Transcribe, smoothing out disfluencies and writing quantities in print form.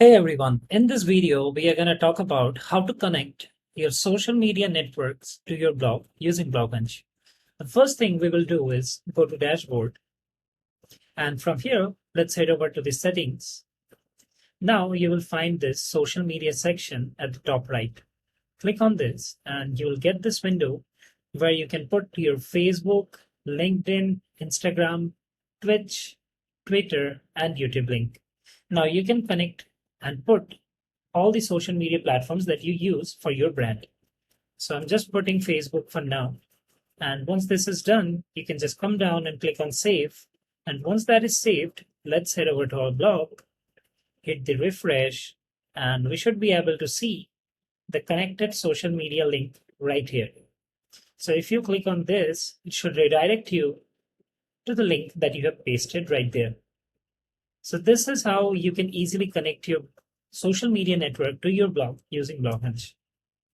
Hey everyone, in this video, we are going to talk about how to connect your social media networks to your blog using BlogHunch. The first thing we will do is go to dashboard, and from here, let's head over to the settings. Now you will find this social media section at the top right. Click on this and you will get this window where you can put your Facebook, LinkedIn, Instagram, Twitch, Twitter, and YouTube link. Now you can connect and put all the social media platforms that you use for your brand. So I'm just putting Facebook for now. And once this is done, you can just come down and click on save. And once that is saved, let's head over to our blog, hit the refresh, and we should be able to see the connected social media link right here. So if you click on this, it should redirect you to the link that you have pasted right there. So this is how you can easily connect your social media network to your blog using BlogHunch.